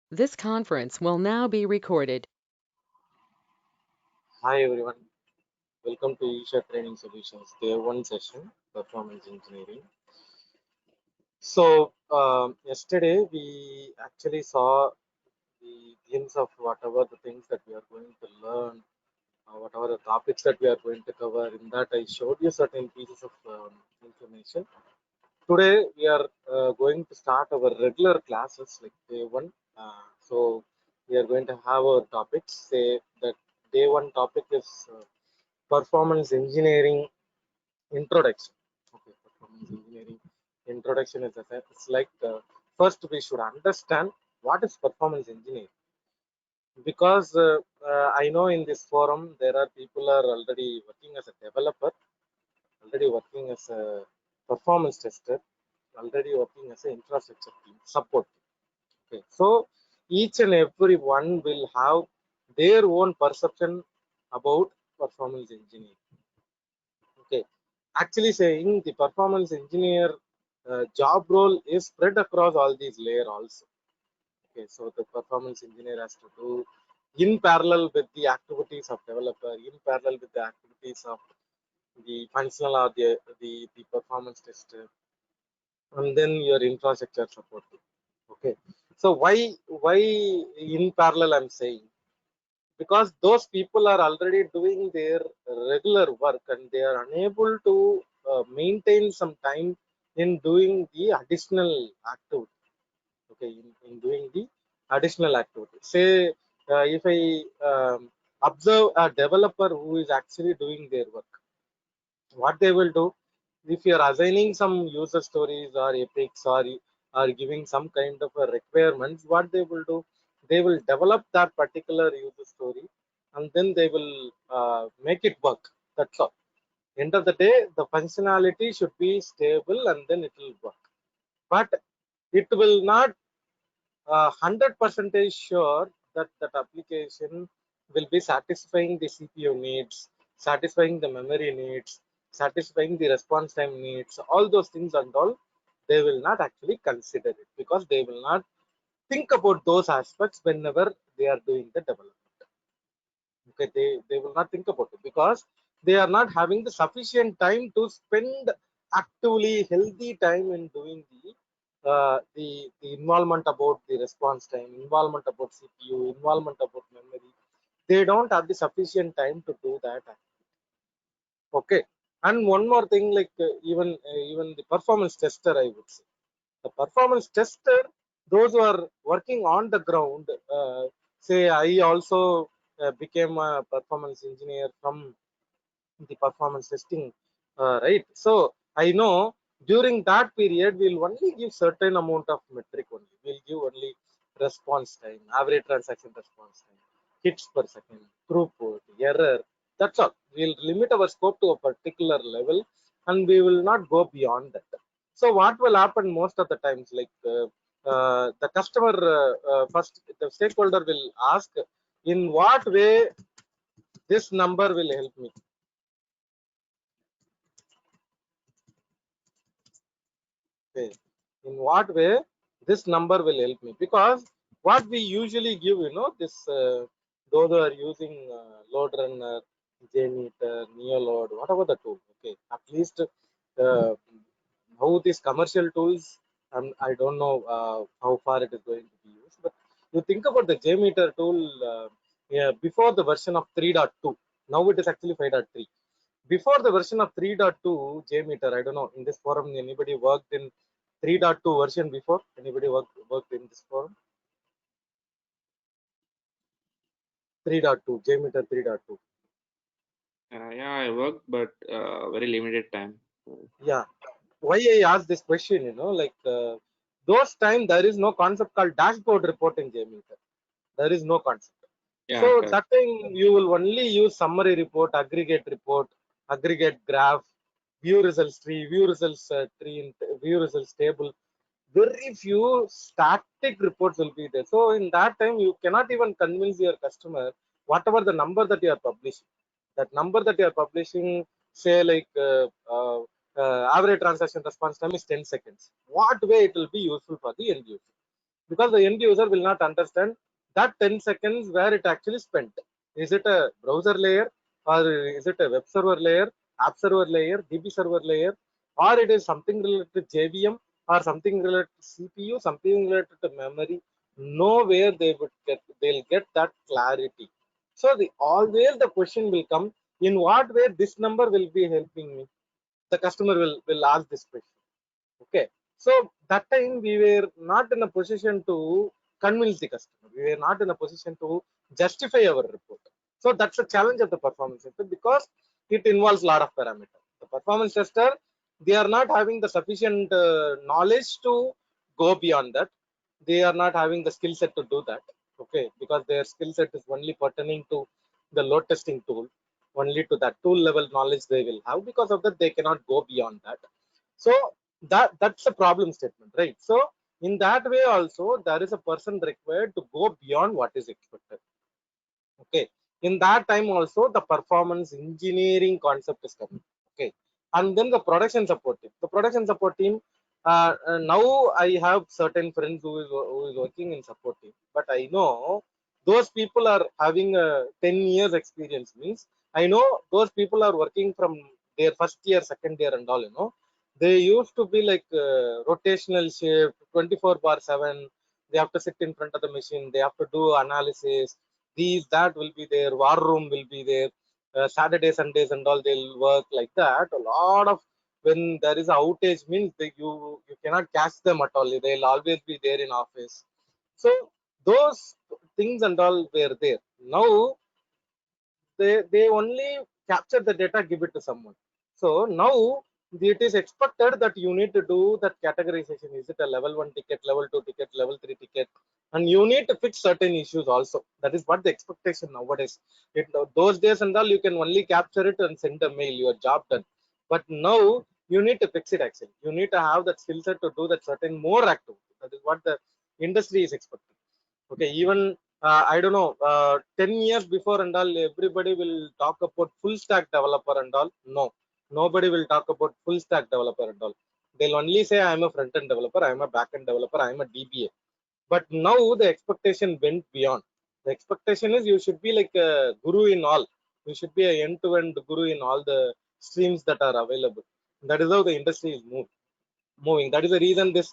This conference will now be recorded. Hi everyone, welcome to Isha Training Solutions, Day 1 session, Performance Engineering. Yesterday we actually saw the glimpse of whatever the things that we are going to learn, whatever the topics that we are going to cover. In that, I showed you certain pieces of information. Today we are going to start our regular classes like Day 1. We are going to have our topics. Say that Day 1 topic is performance engineering introduction. Okay, performance engineering introduction is it's like first we should understand what is performance engineering, because I know in this forum there are people are already working as a developer, already working as a performance tester, already working as an infrastructure team support. Okay, so each and every one will have their own perception about performance engineering. Okay, actually saying the performance engineer job role is spread across all these layers also. Okay, so the performance engineer has to do in parallel with the activities of developer, in parallel with the activities of the functional or the performance tester, and then your infrastructure support. Okay, so why in parallel I'm saying, because those people are already doing their regular work and they are unable to maintain some time in doing the additional activity. Okay, in doing the additional activity, say if I observe a developer who is actually doing their work, what they will do, if you are assigning some user stories or epics, or giving some kind of a requirements, what they will do, they will develop that particular user story and then they will make it work. That's all. End of the day, the functionality should be stable and then it will work. But it will not 100% sure that that application will be satisfying the CPU needs, satisfying the memory needs, satisfying the response time needs, all those things and all. They will not actually consider it because they will not think about those aspects whenever they are doing the development. Okay, they will not think about it because they are not having the sufficient time to spend actively healthy time in doing the involvement about the response time, involvement about CPU, involvement about memory. They don't have the sufficient time to do that. Okay, and one more thing, like even the performance tester, I would say the performance tester, those who are working on the ground, say I also became a performance engineer from the performance testing, right? So I know during that period we'll only give certain amount of metric only. We'll give only response time, average transaction response time, hits per second, throughput, error. That's all. We'll limit our scope to a particular level and we will not go beyond that. So what will happen most of the times, like the customer first, the stakeholder will ask, in what way this number will help me. Okay, in what way this number will help me, because what we usually give, this those who are using load runner, jmeter, neoload, whatever the tool. Okay, at least how these commercial tools, I don't know how far it is going to be used, but you think about the jmeter tool, yeah, before the version of 3.2. Now it is actually 5.3. Before the version of 3.2 jmeter, I don't know, in this forum anybody worked in 3.2 version before? Anybody worked in this forum? 3.2 jmeter 3.2. Yeah, I worked, but very limited time. Yeah, why I asked this question, like those time there is no concept called dashboard report in jmeter. There is no concept. So Yeah, correct. that time you will only use summary report, aggregate graph, view results tree, view results table. Very few static reports will be there. So in that time you cannot even convince your customer whatever the number that you are publishing. That number that you are publishing, say like average transaction response time is 10 seconds. What way it will be useful for the end user? because the end user will not understand that 10 seconds where it actually spent. Is it a browser layer, or is it a web server layer, app server layer, DB server layer, or it is something related to JVM, or something related to CPU, something related to memory? Nowhere they'll get that clarity. So always the question will come, in what way this number will be helping me? The customer will ask this question. Okay, so that time we were not in a position to convince the customer, we were not in a position to justify our report. So that's the challenge of the performance tester, because it involves a lot of parameters. The performance tester, they are not having the sufficient knowledge to go beyond that. They are not having the skill set to do that. Okay, because their skill set is only pertaining to the load testing tool, only to that tool level knowledge they will have. Because of that, they cannot go beyond that. So that's a problem statement, right? So in that way also, there is a person required to go beyond what is expected. Okay, in that time also the performance engineering concept is coming. Okay, and then the production support team, now I have certain friends who is working in support team, but I know those people are having a 10 years experience. Means I know those people are working from their first year, second year and all, they used to be like rotational shift, 24/7. They have to sit in front of the machine, they have to do analysis, these that will be there, war room will be there, Saturday Sundays and all they'll work like that a lot of. When there is a outage, means you cannot catch them at all, they'll always be there in office. So those things and all were there. Now they only capture the data, give it to someone. So now it is expected that you need to do that categorization. Is it a level 1 ticket, level 2 ticket, level 3 ticket? And you need to fix certain issues also. That is what the expectation nowadays. Those days and all, you can only capture it and send a mail, your job done. But now you need to fix it actually. You need to have that skill set to do that certain more activity. That is what the industry is expecting. Okay, even I don't know, 10 years before and all, everybody will talk about full stack developer and all. No, nobody will talk about full stack developer and all. They'll only say I am a front end developer, I am a back end developer, I am a DBA. But now the expectation went beyond. The expectation is you should be like a guru in all. You should be a end-to-end guru in all the streams that are available. That is how the industry is moving. That is the reason this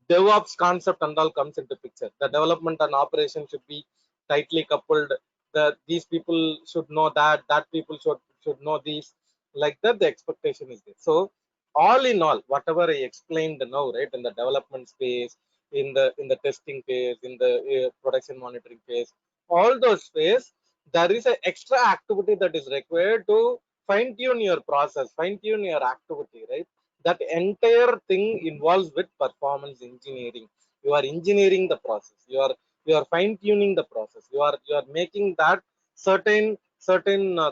DevOps concept and all comes into picture. The development and operation should be tightly coupled. These people should know that, that people should know these. Like that, the expectation is there. So all in all, whatever I explained now, right, in the development space, in the testing phase, in the production monitoring phase, all those phase, there is an extra activity that is required to fine tune your process, fine tune your activity, right? That entire thing involves with performance engineering. You are engineering the process, you are fine tuning the process, you are making that certain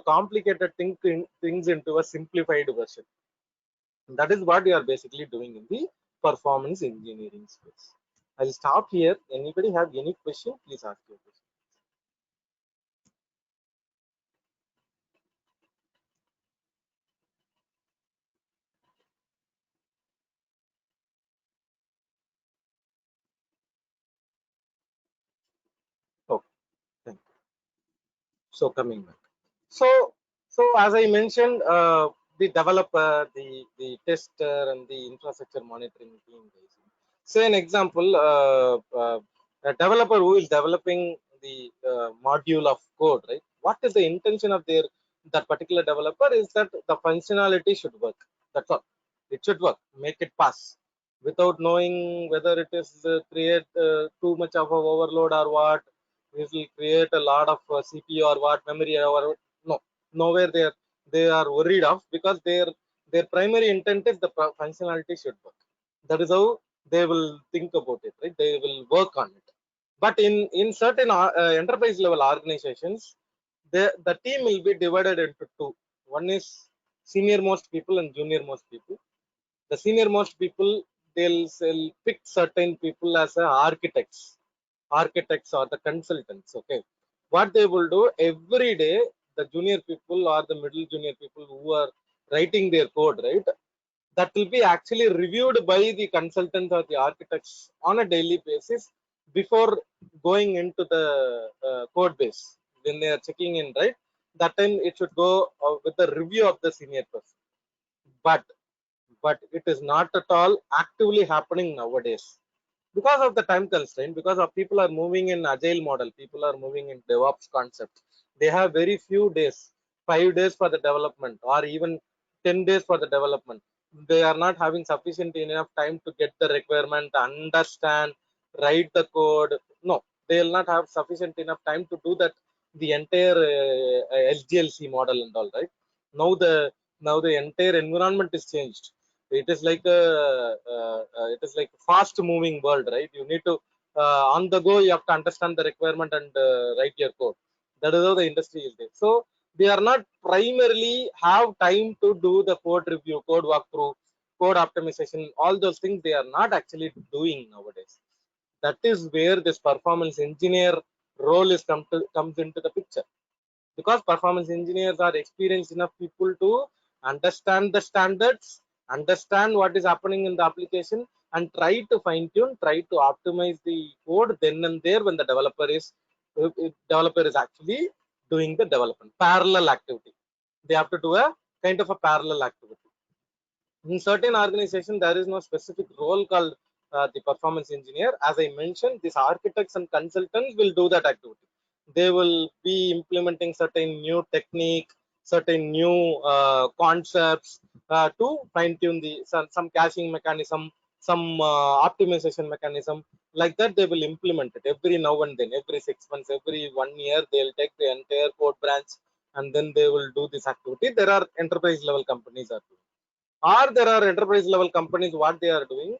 complicated things into a simplified version. That is what you are basically doing in the performance engineering space. I'll stop here. Anybody have any question, please ask your question. Okay, thank you. So coming back, so as I mentioned, the developer, the tester and the infrastructure monitoring team, say an example, a developer who is developing the module of code, right? What is the intention of that particular developer? Is that the functionality should work, that's all. It should work, make it pass, without knowing whether it is create too much of a overload or what. This will create a lot of CPU or what, memory or no, nowhere they are worried of, because their primary intent is the functionality should work. That is how they will think about it, right? They will work on it. But in certain enterprise level organizations, the team will be divided into two. One is senior most people and junior most people. The senior most people, they'll pick certain people as architects or the consultants. Okay, what they will do every day, the junior people or the middle junior people who are writing their code, right, that will be actually reviewed by the consultants or the architects on a daily basis. before going into the code base. When they are checking in, right, that time it should go with the review of the senior person. but but it is not at all actively happening nowadays because of the time constraint, because of people are moving in agile model, people are moving in DevOps concept. They have very few days, 5 days for the development, or even 10 days for the development. They are not having sufficient enough time to get the requirement, understand, write the code. No, they will not have sufficient enough time to do that, the entire SDLC model and all, right? Now the entire environment is changed. It is like it is like fast moving world, right? You need to on the go, you have to understand the requirement and write your code. That is how the industry is there. So they are not primarily have time to do the code review, code walkthrough, code optimization, all those things they are not actually doing nowadays. That is where this performance engineer role is comes into the picture, because performance engineers are experienced enough people to understand the standards, understand what is happening in the application, and try to fine tune, try to optimize the code then and there when the developer is actually doing the development parallel activity. They have to do a kind of a parallel activity. In certain organization, there is no specific role called the performance engineer. As I mentioned, these architects and consultants will do that activity. They will be implementing certain new technique, certain new concepts to fine tune the some caching mechanism, some optimization mechanism. Like that, they will implement it every now and then, every 6 months, every 1 year. They'll take the entire code branch and then they will do this activity. There are enterprise level companies are doing, or there are enterprise level companies. What they are doing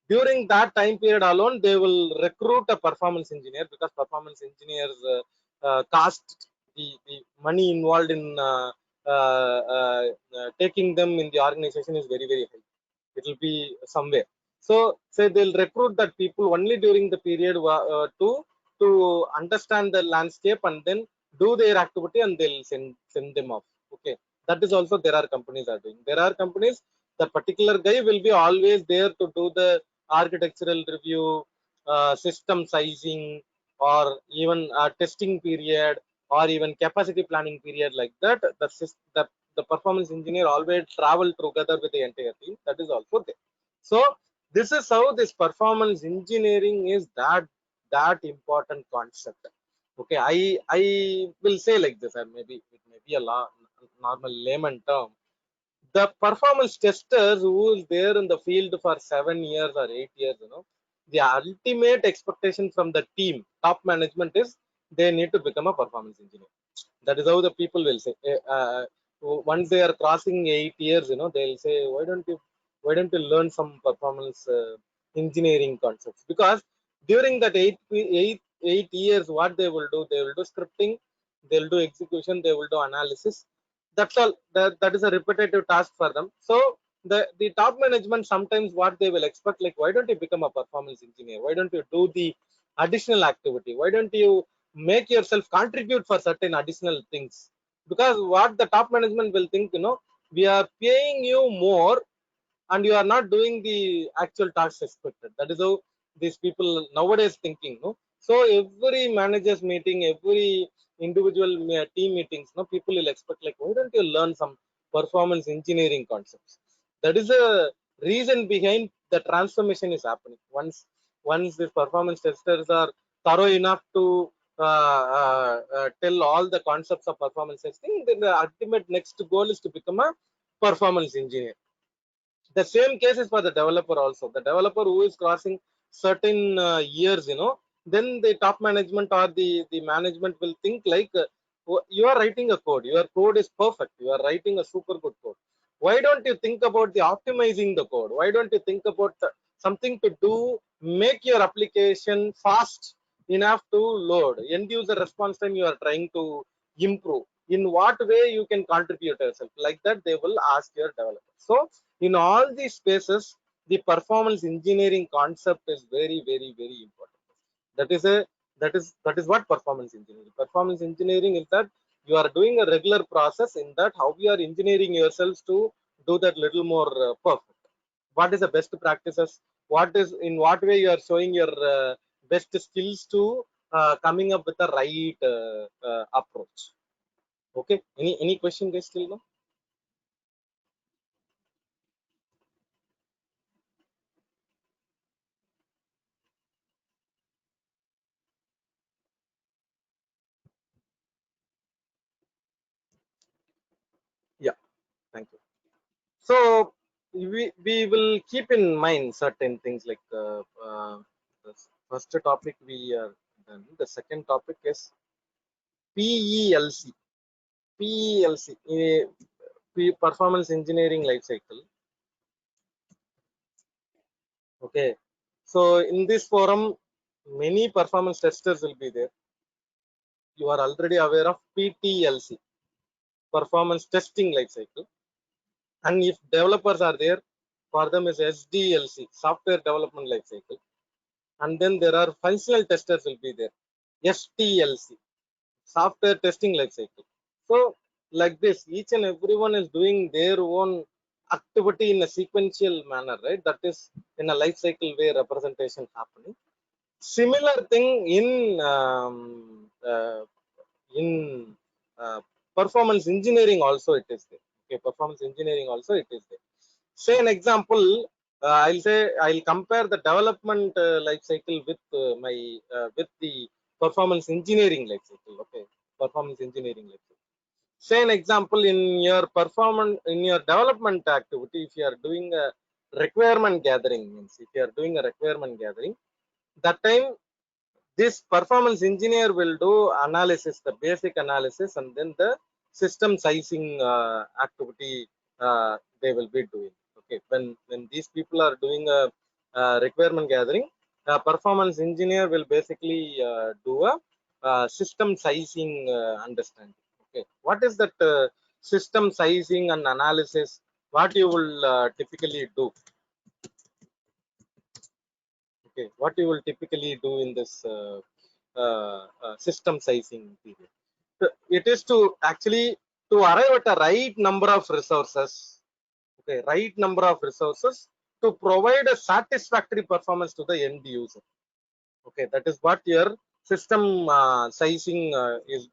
during that time period alone, they will recruit a performance engineer, because performance engineers cost, the money involved in taking them in the organization is very very high. It will be somewhere. So say they'll recruit that people only during the period to understand the landscape and then do their activity, and they'll send them off. Okay, that is also there are companies are doing. There are companies, the particular guy will be always there to do the architectural review, system sizing, or even testing period, or even capacity planning period. Like that, the performance engineer always travel together with the entire team. That is also there. So this is how this performance engineering is that important concept. Okay, I will say like this, and maybe it may be a normal layman term. The performance testers who is there in the field for 7 years or 8 years, the ultimate expectation from the team top management is they need to become a performance engineer. That is how the people will say. Once they are crossing 8 years, they'll say, why don't you learn some performance engineering concepts? Because during that eight years, what they will do, they will do scripting, they'll do execution, they will do analysis. That's all. That is a repetitive task for them. So the top management sometimes what they will expect, like, why don't you become a performance engineer? Why don't you do the additional activity? Why don't you make yourself contribute for certain additional things? Because what the top management will think, we are paying you more and you are not doing the actual tasks expected. That is how these people nowadays thinking, no? So every managers meeting, every individual team meetings, no, people will expect, like, why don't you learn some performance engineering concepts? That is a reason behind the transformation is happening. Once the performance testers are thorough enough to tell all the concepts of performance testing, then the ultimate next goal is to become a performance engineer. The same case is for the developer also. The developer who is crossing certain years, then the top management or the management will think like, you are writing a code, your code is perfect, you are writing a super good code. Why don't you think about the optimizing the code? Why don't you think about something to do, make your application fast enough to load, end user response time you are trying to improve? In what way you can contribute yourself? Like that they will ask your developer. So in all these spaces, the performance engineering concept is very very very important. That is what performance engineering is. That you are doing a regular process in that how you are engineering yourselves to do that little more perfect. What is the best practices? What is, in what way you are showing your best skills to coming up with the right approach. Okay, any question guys till now? Yeah, thank you. So we will keep in mind certain things like the first topic we are done. The second topic is PELC. PELC, performance engineering life cycle. Okay, so in this forum, many performance testers will be there. You are already aware of PTLC, performance testing life cycle. And if developers are there, for them is SDLC, software development life cycle. And then there are functional testers will be there, STLC, software testing life cycle. So like this, each and everyone is doing their own activity in a sequential manner, right? That is in a life cycle way representation happening. Similar thing in performance engineering also it is there. Okay, performance engineering also it is there. Say an example. I'll compare the development life cycle with with the performance engineering life cycle. Okay, performance engineering life cycle. Say an example in your performance in your development activity. If you are doing a requirement gathering, means if you are doing a requirement gathering, that time this performance engineer will do analysis, the basic analysis, and then the system sizing activity they will be doing. Okay, when these people are doing a requirement gathering, performance engineer will basically do a system sizing understanding. Okay, what is that system sizing and analysis? What you will typically do? Okay, what you will typically do in this system sizing period? So it is to actually to arrive at a right number of resources. Okay, right number of resources to provide a satisfactory performance to the end user. Okay, that is what your system sizing is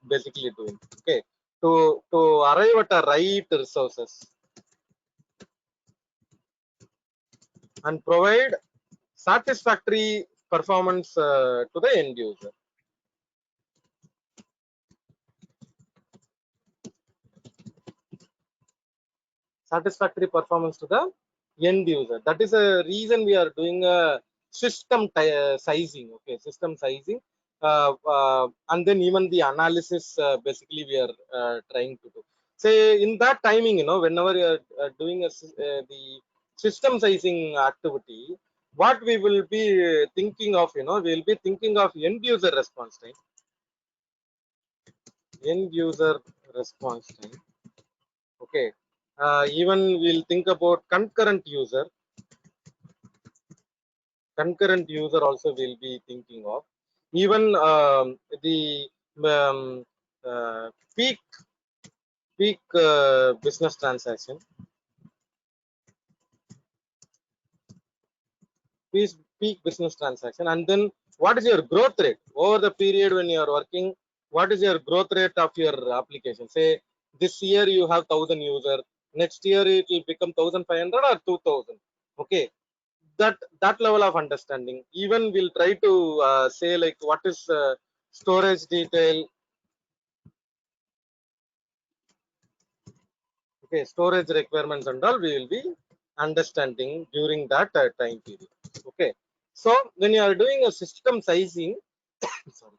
basically doing. Okay, to arrive at a right resources and provide satisfactory performance to the end user. Satisfactory performance to the end user. That is a reason we are doing a system sizing. Okay, system sizing, and then even the analysis. Basically, we are trying to do. Say in that timing, whenever you are doing the system sizing activity, what we will be thinking of, we will be thinking of end user response time. End user response time. Okay, even we'll think about concurrent user also we'll be thinking of, even the um, uh, peak business transaction, peak business transaction. And then what is your growth rate over the period when you are working? What is your growth rate of your application? Say this year you have 1,000 user, next year it will become 1,500 or 2,000. Okay, that level of understanding. Even we'll try to say like what is storage detail. Okay, storage requirements and all we will be understanding during that time period. Okay, so when you are doing a system sizing sorry,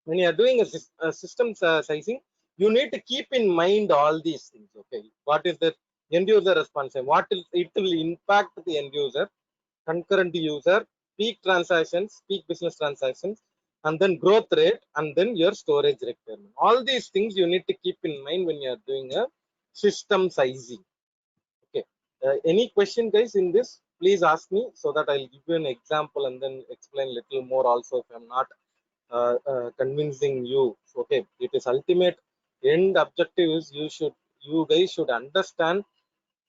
when you are doing a system sizing, you need to keep in mind all these things. Okay, what is the end user response time, it will impact the end user, concurrent user, peak transactions, peak business transactions, and then growth rate, and then your storage requirement. All these things you need to keep in mind when you are doing a system sizing. Okay, any question guys in this? Please ask me so that I'll give you an example and then explain little more also if I'm not convincing you. Okay, it is ultimate end objective is you guys should understand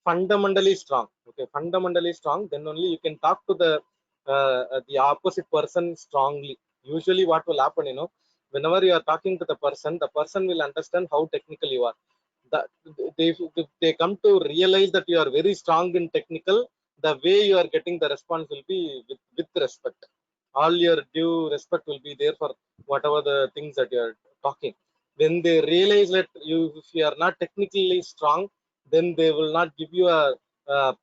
fundamentally strong. Okay, fundamentally strong, then only you can talk to the the opposite person strongly. Usually, what will happen, whenever you are talking to the person will understand how technical you are. That they come to realize that you are very strong in technical. The way you are getting the response will be with respect. All your due respect will be there for whatever the things that you are talking. When they realize that if you are not technically strong, then they will not give you a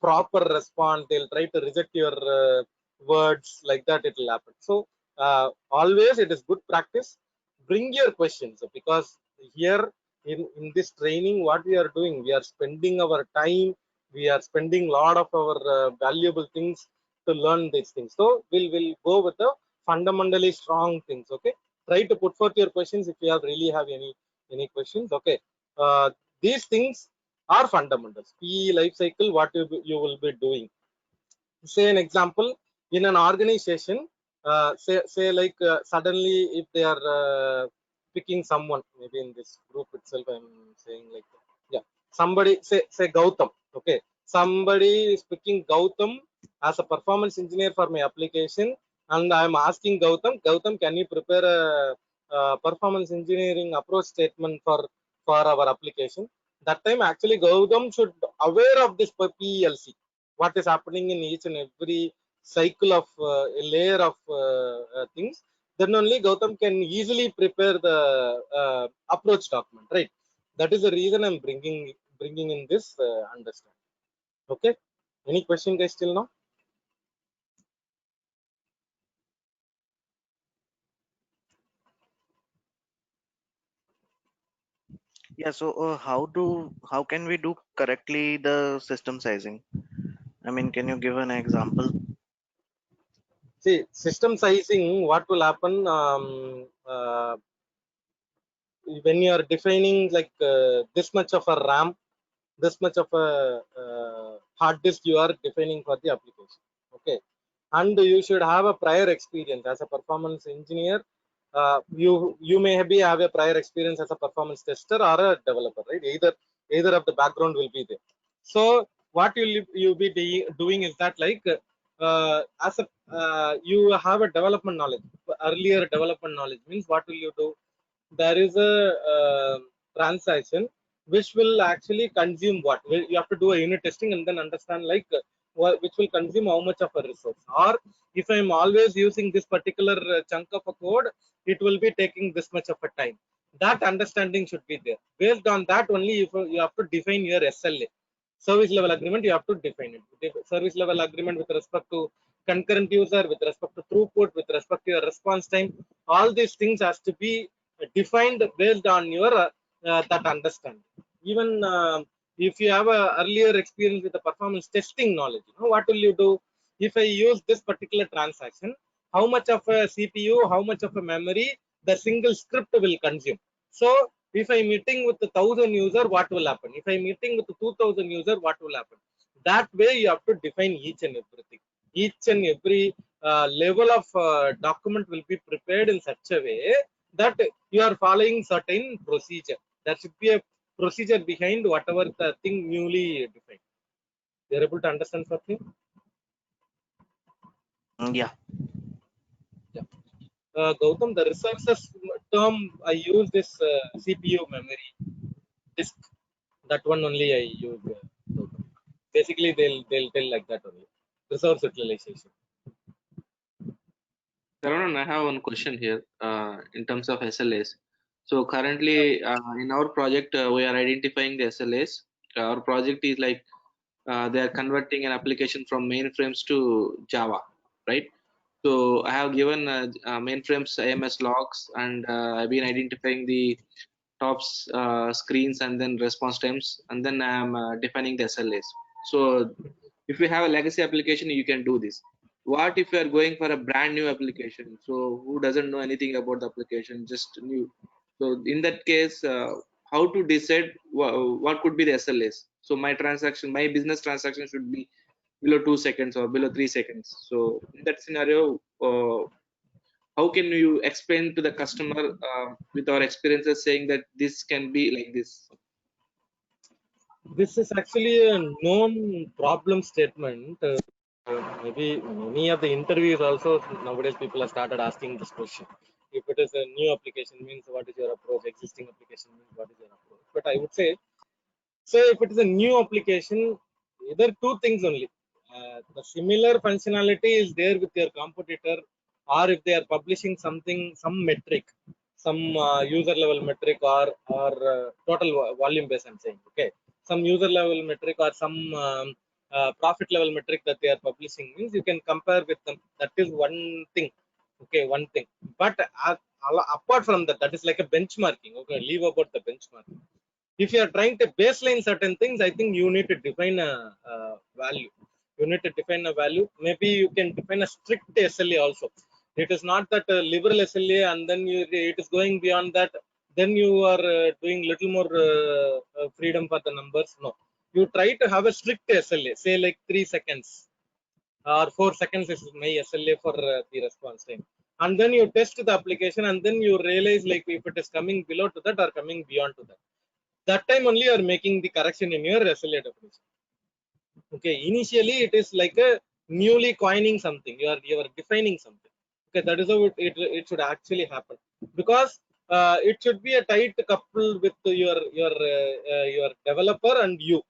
proper response. They'll try to reject your words. Like that it will happen. So always it is good practice, bring your questions, because here in this training what we are doing, we are spending our time, we are spending a lot of our valuable things to learn these things. So we'll go with the fundamentally strong things. Okay, try to put forth your questions if you have really have any questions. Okay, uh, these things are fundamentals. PE life cycle, what you will be doing. Say an example, in an organization, say like suddenly if they are picking someone, maybe in this group itself I'm saying like, yeah, somebody say Gautam. Okay, somebody is picking Gautam as a performance engineer for my application, and I'm asking Gautam, can you prepare a performance engineering approach statement for our application? That time actually Gautam should aware of this PLC, what is happening in each and every cycle of a layer of things. Then only Gautam can easily prepare the approach document, right? That is the reason I'm bringing in this understanding. Okay, any question guys till now? Yeah, so how can we do correctly the system sizing? I mean, can you give an example? See, system sizing, what will happen, when you are defining like this much of a RAM, this much of a hard disk you are defining for the application. Okay, and you should have a prior experience as a performance engineer. You may be have a prior experience as a performance tester or a developer, right? Either of the background will be there. So what you be doing is that like as a you have a development knowledge, earlier development knowledge means what will you do? There is a transaction which will actually consume what? You have to do a unit testing and then understand like which will consume how much of a resource. Or if I'm always using this particular chunk of a code, it will be taking this much of a time. That understanding should be there. Based on that only, if you have to define your SLA, service level agreement, you have to define it. Service level agreement with respect to concurrent user, with respect to throughput, with respect to your response time, all these things has to be defined based on your that understanding. Even if you have a earlier experience with the performance testing knowledge, what will you do? If I use this particular transaction, how much of a CPU, how much of a memory the single script will consume? So if I'm meeting with 1,000 user, what will happen? If I'm meeting with 2,000 user, what will happen? That way you have to define each and everything. Each and every level of document will be prepared in such a way that you are following certain procedure. There should be a procedure behind whatever the thing newly defined. You're able to understand something? Yeah. Yeah. Gautam, the resources term I use this CPU memory disk. That one only I use. Gautam. Basically, they'll tell like that only. Resource utilization. Saravanan, I have one question here in terms of SLAs. So currently in our project, we are identifying the SLAs. Our project is like they are converting an application from mainframes to Java, right? So I have given mainframes AMS logs, and I've been identifying the tops screens and then response times, and then I'm defining the SLAs. So if you have a legacy application, you can do this. What if you are going for a brand new application? So who doesn't know anything about the application, just new? So in that case, how to decide what could be the SLAs? So my business transaction should be below 2 seconds or below 3 seconds. So in that scenario, how can you explain to the customer with our experiences saying that this can be like this? This is actually a known problem statement. Maybe many of the interviews also nowadays people have started asking this question. If it is a new application, means what is your approach? Existing application means what is your approach? But I would say if it is a new application, either two things only. The similar functionality is there with your competitor, or if they are publishing something, some metric, some user level metric, or total volume base. I'm saying, okay, some user level metric or some profit level metric that they are publishing means you can compare with them. That is one thing. Okay, one thing. But apart from that, that is like a benchmarking. Okay, leave about the benchmarking. If you are trying to baseline certain things, I think you need to define a value. You need to define a value. Maybe you can define a strict SLA also. It is not that liberal SLA and then it is going beyond that. Then you are doing little more freedom for the numbers. No, you try to have a strict SLA. Say like 3 seconds or 4 seconds is my SLA for the response time. And then you test the application, and then you realize like if it is coming below to that or coming beyond to that. That time only you are making the correction in your SLA definition. Okay, initially it is like a newly coining something. You are defining something. Okay, that is how it should actually happen, because it should be a tight couple with your developer and you,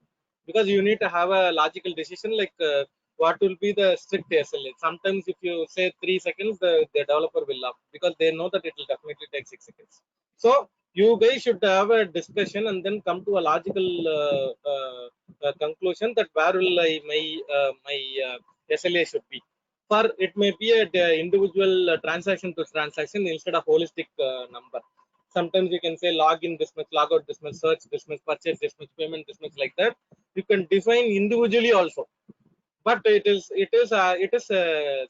because you need to have a logical decision like what will be the strict SLA. Sometimes if you say 3 seconds, the developer will laugh because they know that it will definitely take 6 seconds. So you guys should have a discussion and then come to a logical conclusion that where will my SLA should be. For it may be a individual transaction to transaction instead of holistic number. Sometimes you can say login this much, logout this much, search this much, purchase this much, payment this much, like that. You can define individually also, but it is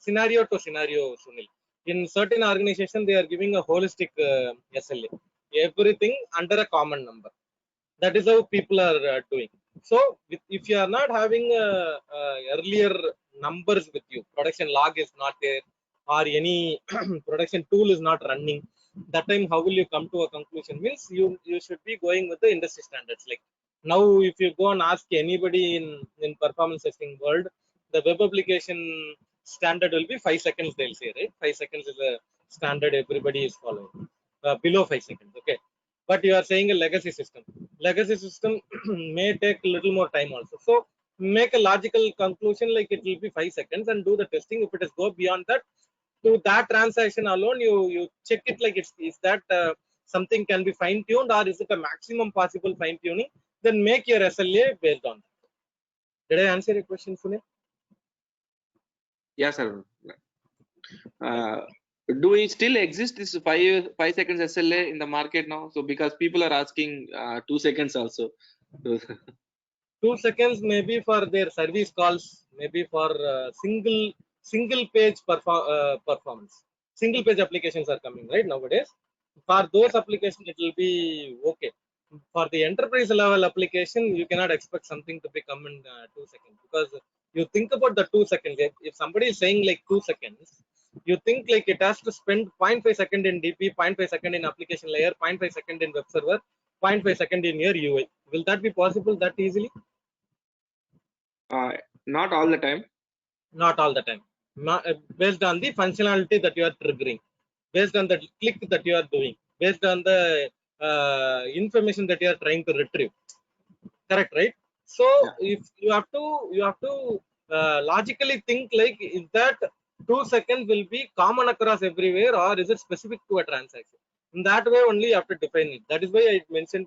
scenario to scenario, Sunil. In certain organization, they are giving a holistic SLA, everything under a common number. That is how people are doing. So if you are not having earlier numbers with you, production log is not there, or any production tool is not running, that time how will you come to a conclusion? Means you should be going with the industry standards. Like now if you go and ask anybody in performance testing world, the web application standard will be 5 seconds, they'll say, right? 5 seconds is a standard everybody is following. Below 5 seconds, okay. But you are saying a legacy system may take a little more time also. So make a logical conclusion like it will be 5 seconds and do the testing. If it is go beyond that, to that transaction alone, you check it like is that something can be fine tuned, or is it a maximum possible fine tuning? Then make your SLA based on that. Did I answer your question, Sunil? Yeah, sir. Do we still exist this 5 seconds SLA in the market now? So because people are asking 2 seconds also. 2 seconds maybe for their service calls, maybe for single page performance. Single page applications are coming right nowadays. For those applications, it will be okay. For the enterprise level application, you cannot expect something to become in 2 seconds, because you think about the 2 seconds. If somebody is saying like 2 seconds, you think like it has to spend 0.5 second in DP, 0.5 second in application layer, 0.5 second in web server, 0.5 second in your UI. Will that be possible that easily? Not all the time. Not all the time. Based on the functionality that you are triggering, based on the click that you are doing, based on the information that you are trying to retrieve. Correct, right? So if you have to logically think like, is that 2 seconds will be common across everywhere, or is it specific to a transaction? In that way only you have to define it. That is why I mentioned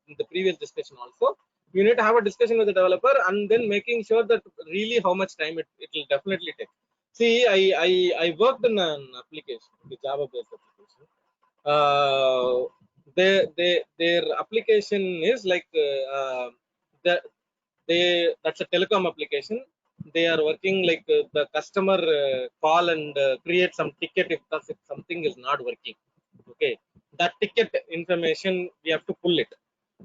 in the previous discussion also, you need to have a discussion with the developer and then making sure that really how much time it will definitely take. See, I worked in an application, the Java based application. Their application is like the, that's a telecom application. They are working like the customer call and create some ticket if something is not working. Okay, that ticket information we have to pull it.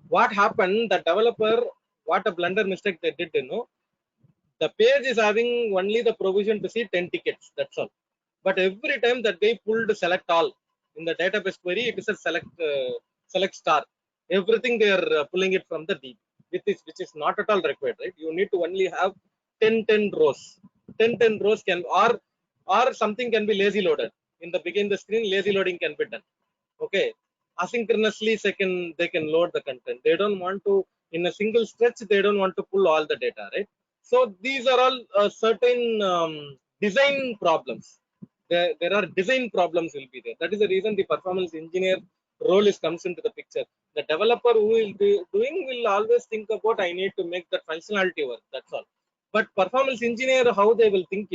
What happened? The developer, what a blunder mistake they did, the page is having only the provision to see 10 tickets. That's all. But every time that they pulled select all in the database query, it is a select star. Everything they are pulling it from the DB, which is not at all required, right? You need to only have 10 rows. 10 rows can, or something can be lazy loaded. In the begin the screen, lazy loading can be done. Okay, asynchronously they can load the content. They don't want to, in a single stretch, they don't want to pull all the data, right? So these are all certain design problems. There are design problems will be there. That is the reason the performance engineer role is comes into the picture. The developer who will be doing will always think about, I need to make that functionality work, that's all. But performance engineer, how they will think,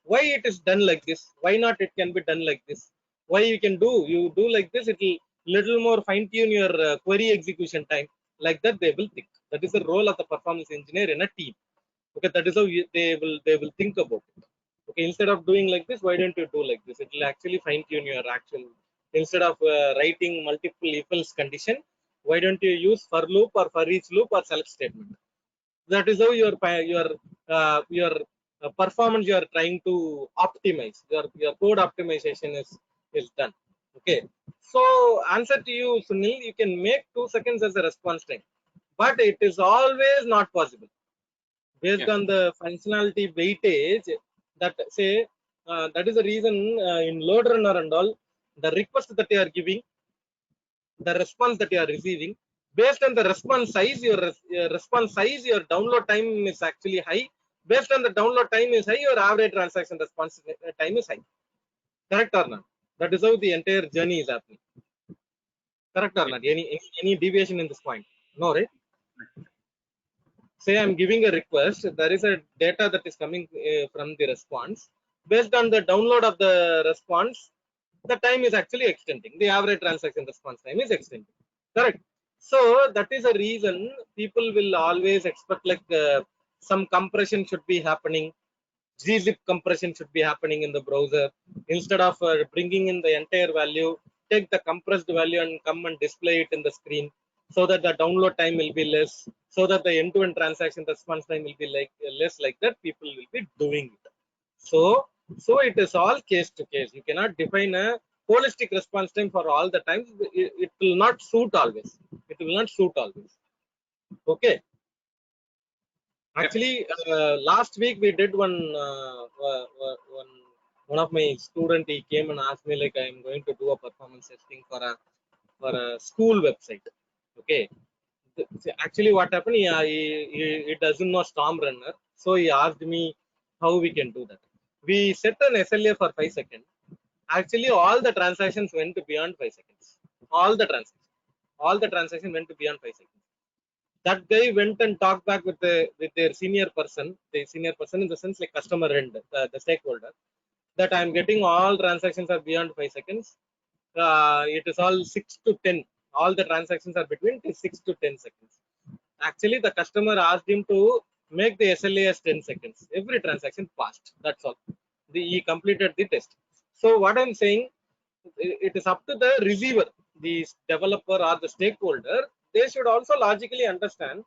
why it is done like this, why not it can be done like this, why you do like this, it will little more fine tune your query execution time, like that they will think. That is the role of the performance engineer in a team. Okay, that is how they will think about it. Okay, instead of doing like this, why don't you do like this? It will actually fine tune your actual, instead of writing multiple if else condition, why don't you use for loop or for each loop or select statement? That is how your performance you are trying to optimize, your code optimization is done. Okay, so answer to you, Sunil, you can make 2 seconds as a response time, but it is always not possible based Yeah. on the functionality weightage. That say, that is the reason, in load runner and all, the request that you are giving, the response that you are receiving, based on the response size, your response size, your download time is actually high. Based on the download time is high, your average transaction response time is high. Correct or not? That is how the entire journey is happening. Correct or not? Any deviation in this point? No, right? Say I'm giving a request, there is a data that is coming from the response. Based on the download of the response, the time is actually extending, the average transaction response time is extending. Correct. So that is a reason people will always expect, like, some compression should be happening, gzip compression should be happening in the browser. Instead of bringing in the entire value, take the compressed value and come and display it in the screen, so that the download time will be less, so that the end-to-end transaction response time will be like less. Like that people will be doing it. So it is all case to case. You cannot define a holistic response time for all the times. It will not suit always. It will not suit always. Okay. Actually, last week we did one of my student, he came and asked me, like, I am going to do a performance testing for a school website. Okay. Actually, what happened? He doesn't know Storm Runner, so he asked me how we can do that. We set an SLA for 5 seconds. Actually, all the transactions went beyond 5 seconds. All the transactions went beyond 5 seconds. That guy went and talked back with their senior person, in the sense, like, customer end, the stakeholder, that I'm getting all transactions are beyond 5 seconds. It is all 6 to 10. All the transactions are between 6 to 10 seconds. Actually, the customer asked him to make the SLA as 10 seconds. Every transaction passed. That's all. He completed the test. So what I'm saying, it is up to the receiver, the developer or the stakeholder. They should also logically understand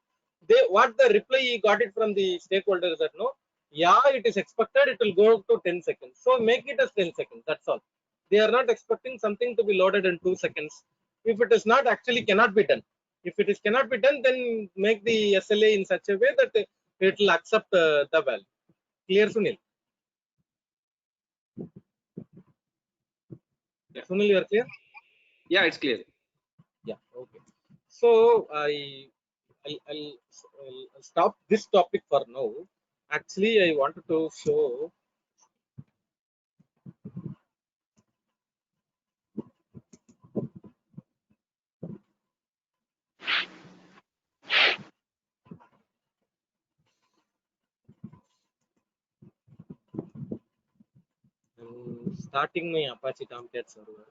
what the reply he got it from the stakeholder is that, no, yeah, it is expected it will go to 10 seconds. So make it as 10 seconds. That's all. They are not expecting something to be loaded in 2 seconds. If it is not, actually cannot be done. If it is cannot be done, then make the SLA in such a way that it will accept the value. Clear, Sunil? Yeah. Sunil, you are clear? Yeah, it's clear. Yeah. Okay. So I'll stop this topic for now. Actually, I wanted to show. I'm starting my Apache Tomcat server.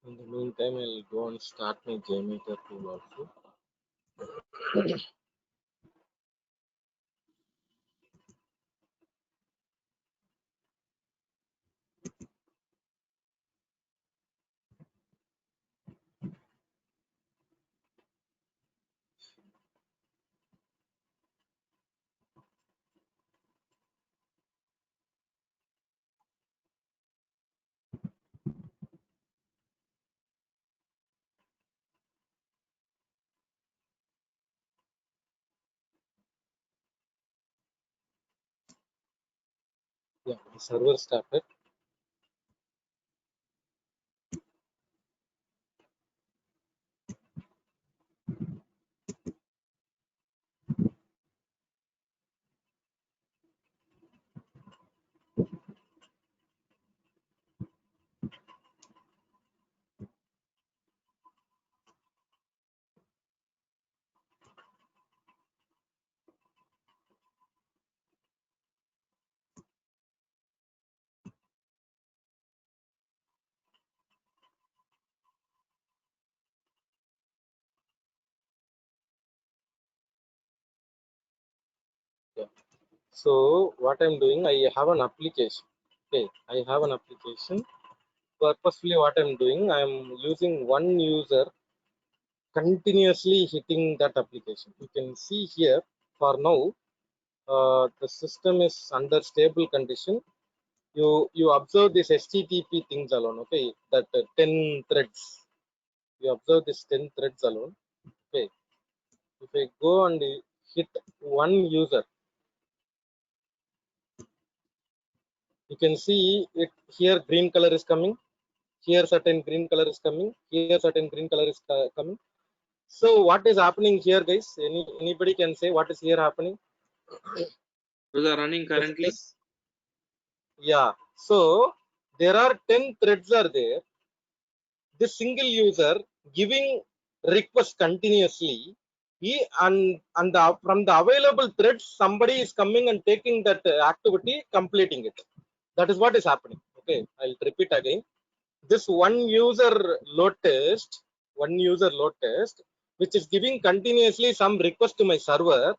In the meantime, I'll go and start my JMeter tool also. Yeah, the server started. Yeah. So what I'm doing, I have an application. Okay, I have an application. Purposefully, what I'm doing, I'm using one user continuously hitting that application. You can see here for now, the system is under stable condition. You observe this HTTP things alone. Okay, that 10 threads. You observe this 10 threads alone. Okay, if I go and hit one user, you can see it here. Green color is coming. Here certain green color is coming. Here certain green color is coming. So what is happening here, guys? Anybody can say what is here happening? Those are running currently. Yeah. So there are 10 threads are there. This single user giving request continuously. From the available threads, somebody is coming and taking that activity, completing it. That is what is happening. Okay, I'll repeat again. This one user load test, which is giving continuously some request to my server.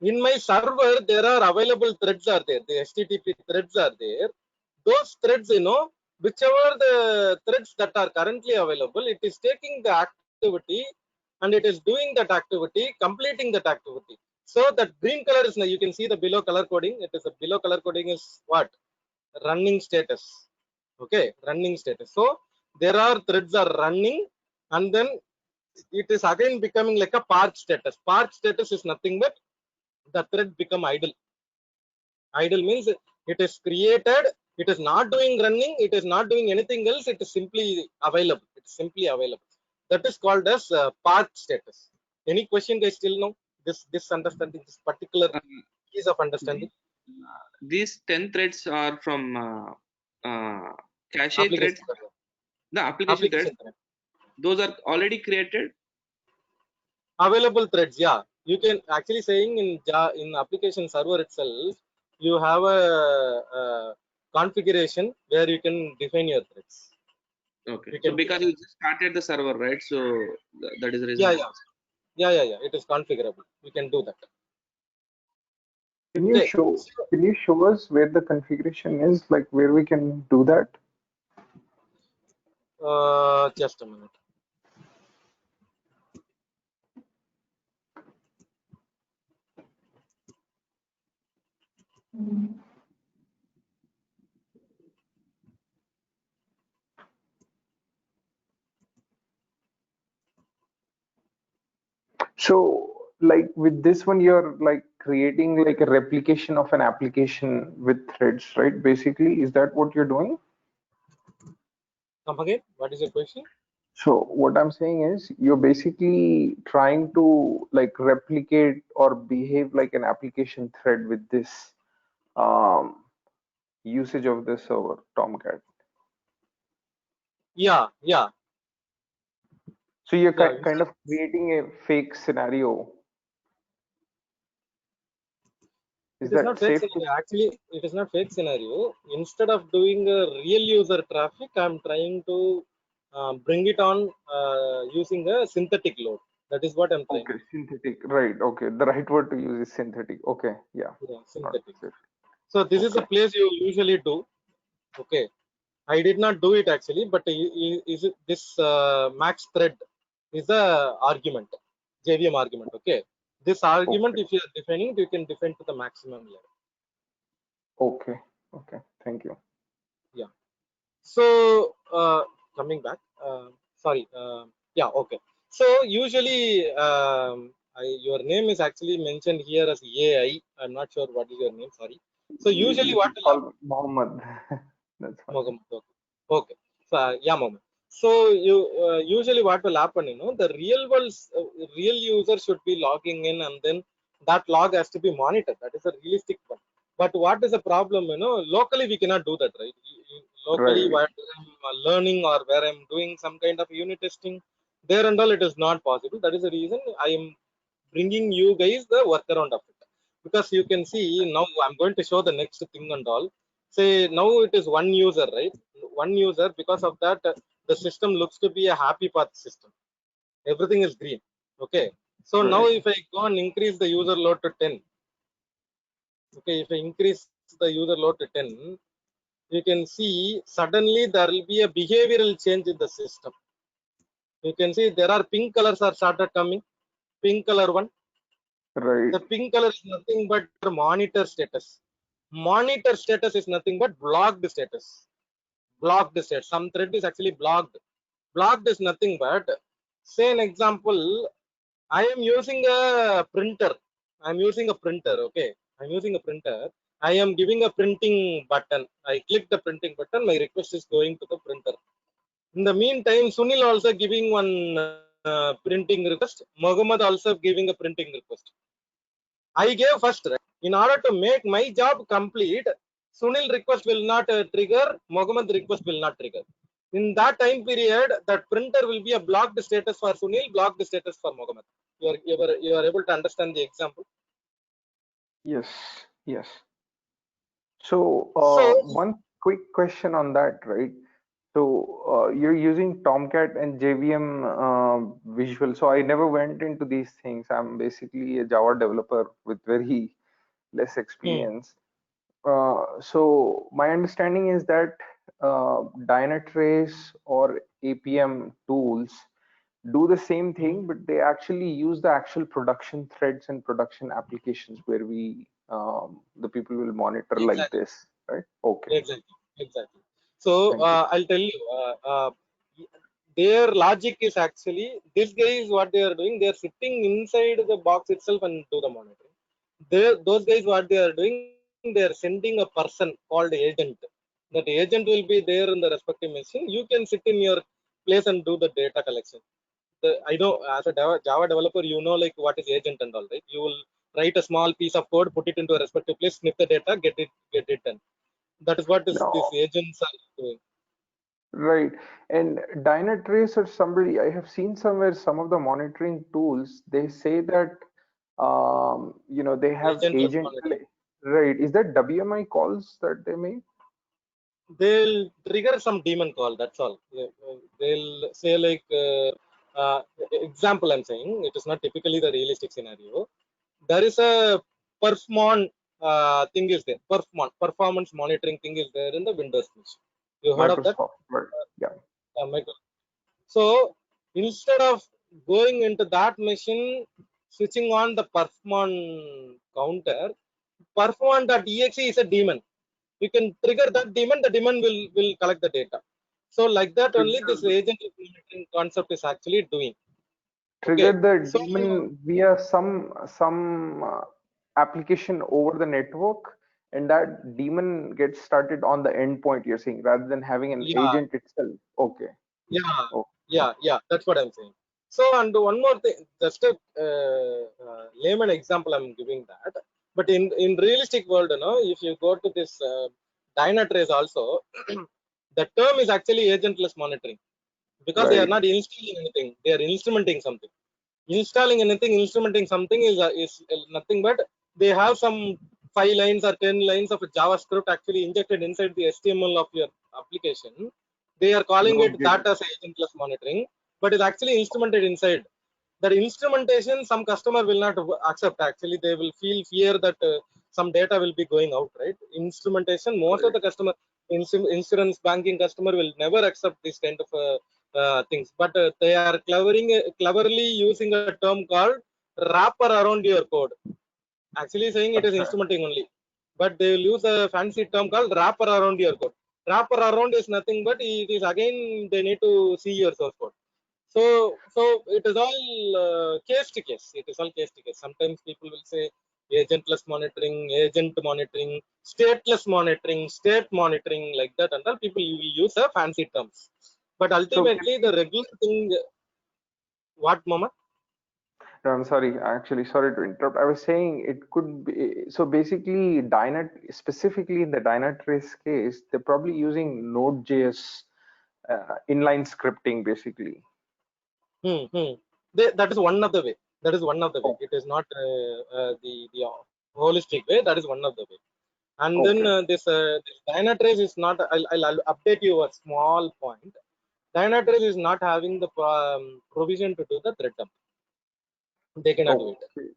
In my server, there are available threads are there. The HTTP threads are there. Those threads, whichever the threads that are currently available, it is taking the activity and it is doing that activity, completing that activity. So that green color is, you can see the below color coding. It is a below color coding is what? Running status. Okay, running status. So there are threads are running, and then it is again becoming like a park status. Park status is nothing but the thread become idle. Idle means it is created, it is not doing running, it is not doing anything else, it is simply available. It is simply available. That is called as park status. Any question, guys, still know this understanding, this particular piece of understanding? These 10 threads are from cache threads. The application threads. Those are already created. Available threads, yeah. You can actually saying in application server itself, you have a configuration where you can define your threads. Okay. So because you just started the server, right? So that is the reason. Yeah. It is configurable. You can do that. Can you show us where the configuration is, like where we can do that? Just a minute. So, like with this one, you're like creating like a replication of an application with threads, right? Basically, is that what you're doing? Come again. What is your question? So what I'm saying is you're basically trying to like replicate or behave like an application thread with this usage of the server, Tomcat. Yeah. So you're kind of creating a fake scenario. It is not fake scenario. Actually, it is not fake scenario. Instead of doing a real user traffic, I'm trying to bring it on using a synthetic load. That is what I'm trying. Okay, synthetic, right? Okay, the right word to use is synthetic. Okay, yeah, Yeah, not synthetic. safe. So this is a Okay, place you usually do. Okay, I did not do it actually, but is it this max thread is a argument, JVM argument. Okay, this argument, okay, if you are defining, you can define to the maximum level. okay, okay. Thank you. Yeah. So coming back, sorry. Yeah. Okay. So usually, your name is actually mentioned here as AI. I'm not sure what is your name. Sorry. So usually, You what can will call me Mohammed. That's fine. Mohammed. Okay. Okay. So yeah, Mohammed. So you usually what will happen? The real world, real user should be logging in, and then that log has to be monitored. That is a realistic one. But what is the problem? Locally we cannot do that, right? Locally, Right, while I'm learning or where I'm doing some kind of unit testing, there and all, it is not possible. That is the reason I am bringing you guys the workaround of it. Because you can see now, I'm going to show the next thing and all. Say now it is one user, right? One user. Because of that, the system looks to be a happy path system. Everything is green. Okay. So now right, if I go and increase the user load to 10, okay, if I increase the user load to 10, you can see suddenly there will be a behavioral change in the system. You can see there are pink colors are started coming. Pink color one. right, The pink color is nothing but monitor status. Monitor status is nothing but blocked status. Blocked status. Some thread is actually blocked. Blocked is nothing but, say an example, I am using a printer. I'm using a printer. Okay. I'm using a printer. I am giving a printing button. I click the printing button. My request is going to the printer. In the meantime, Sunil also giving one printing request. Mohammed also giving a printing request. I gave first, right? In order to make my job complete, Sunil request will not trigger. Mohammed request will not trigger. In that time period, that printer will be a blocked status for Sunil, blocked status for Mohammed. You are able to understand the example. yes, yes. So, So one quick question on that, right? So, you're using Tomcat and JVM Visual. So, I never went into these things. I'm basically a Java developer with very less hmm, experience. So, my understanding is that Dynatrace or APM tools do the same hmm, thing, but they actually use the actual production threads and production applications where the people will monitor like exactly, this, right? Okay, exactly, exactly. So thank you. I'll tell you. Their logic is actually, this guy is what they are doing. They are sitting inside the box itself and do the monitoring. Those guys, what they are doing, they are sending a person called agent. That agent will be there in the respective machine. You can sit in your place and do the data collection. I know as a Java developer, like what is agent and all, right? You will write a small piece of code, put it into a respective place, snip the data, get it done. That is what these No, agents are doing. right. And Dynatrace or somebody, I have seen somewhere some of the monitoring tools, they say that they have Agentless agent, monitoring. right? Is that WMI calls that they make? They'll trigger some daemon call. That's all. They'll say like, example I'm saying, it is not typically the realistic scenario. There is a perfmon thing is there. Performance monitoring thing is there in the Windows machine. You heard of that? Microsoft, right? Yeah. So instead of going into that machine, switching on the perfmon counter, perfmon.exe is a daemon. You can trigger that daemon, the daemon will collect the data. So like that only this Trigger agent monitoring concept is actually doing. trigger Okay. the So daemon via some application over the network, and that daemon gets started on the endpoint, you're saying, rather than having an yeah, agent itself. Okay. yeah, Oh, yeah. That's what I'm saying. So and one more thing, just a layman example I'm giving that. But in realistic world, if you go to this Dynatrace also, the term is actually agentless monitoring because they are right. not installing anything; they are instrumenting something. Installing anything, instrumenting something is nothing but they have some 5 lines or 10 lines of JavaScript actually injected inside the HTML of your application. They are calling Not it get that as agentless monitoring, but it's actually instrumented inside. that instrumentation, some customer will not accept. Actually, they will feel fear that some data will be going out, right? Instrumentation, most of the customer, insurance banking customer will never accept this kind of things. But they are cleverly using a term called wrapper around your code. Actually saying it is Acha. instrumenting only, but they will use a fancy term called wrapper around your code. Wrapper around is nothing but it is again they need to see your source code. So it is all case to case. It is all case to case. Sometimes people will say agentless monitoring, agent monitoring, stateless monitoring, state monitoring, like that, and all people will use a fancy terms. But So ultimately, the regular thing, what, Mama? no, I'm sorry, actually, sorry to interrupt. I was saying it could be, so basically specifically in the Dynatrace case, they're probably using Node.js inline scripting basically. That is one of the way. That is one of the way. Oh, It is not the holistic way. That is one of the way. And then okay. this Dynatrace is not. I'll update you a small point. Dynatrace is not having the provision to do the thread dump. They cannot do it. Okay.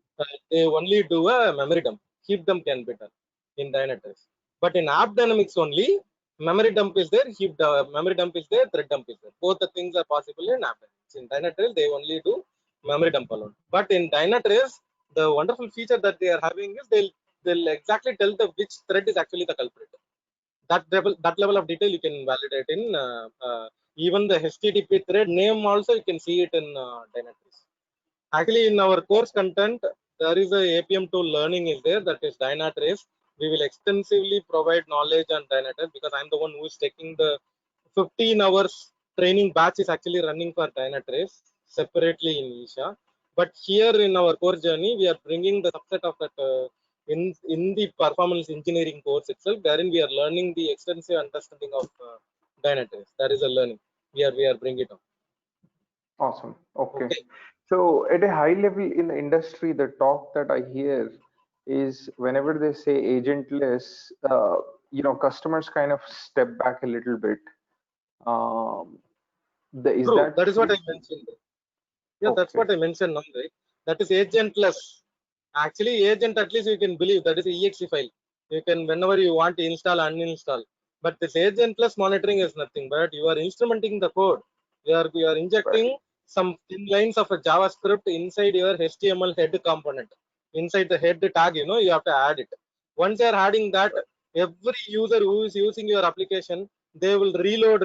They only do a memory dump. Heap dump can be done in Dynatrace. But in AppDynamics only, memory dump is there, memory dump is there, thread dump is there. Both the things are possible in AppDynamics. In Dynatrace, they only do memory dump alone. But in Dynatrace, the wonderful feature that they are having is they'll exactly tell the which thread is actually the culprit. That level of detail you can validate in even the HTTP thread name also you can see it in Dynatrace. Actually, in our course content, there is a APM tool learning is there, that is Dynatrace. We will extensively provide knowledge on Dynatrace because I'm the one who is taking the 15 hours training batch is actually running for Dynatrace separately in Isha. But here in our course journey, we are bringing the subset of that in the performance engineering course itself, wherein we are learning the extensive understanding of Dynatrace. That is a learning. We are bringing it up. Awesome. Okay. Okay. So at a high level in the industry, the talk that I hear is whenever they say agentless, customers kind of step back a little bit. Um, is True. that That is what I true? mentioned. Yeah, that's Okay. what I mentioned now, right? That is agentless. Actually, agent at least you can believe that is exe file. You can whenever you want to install, uninstall. But this agentless monitoring is nothing but you are instrumenting the code. You are Right. injecting some thin lines of a JavaScript inside your HTML head component. Inside the head tag, you have to add it. Once you are adding that, every user who is using your application, they will reload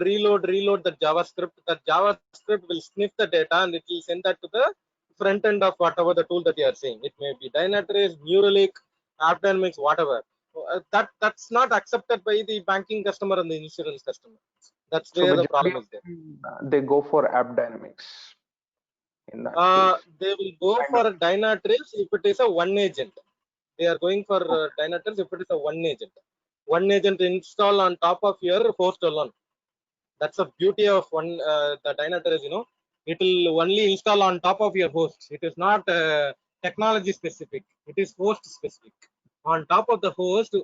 the JavaScript. That JavaScript will sniff the data and it will send that to the front end of whatever the tool that you are saying. It may be Dynatrace, Neuralink, AppDynamics, whatever. That's not accepted by the banking customer and the insurance customer. That's So where the majority problem of is there. them, they go for AppDynamics in that case. They will go Kind for of. a Dynatrace if it is a one agent. They are going for Okay. Dynatrace if it is a one agent. One agent install on top of your host alone. That's the beauty of the Dynatrace. It will only install on top of your host. It is not technology specific. It is host specific. On top of the host,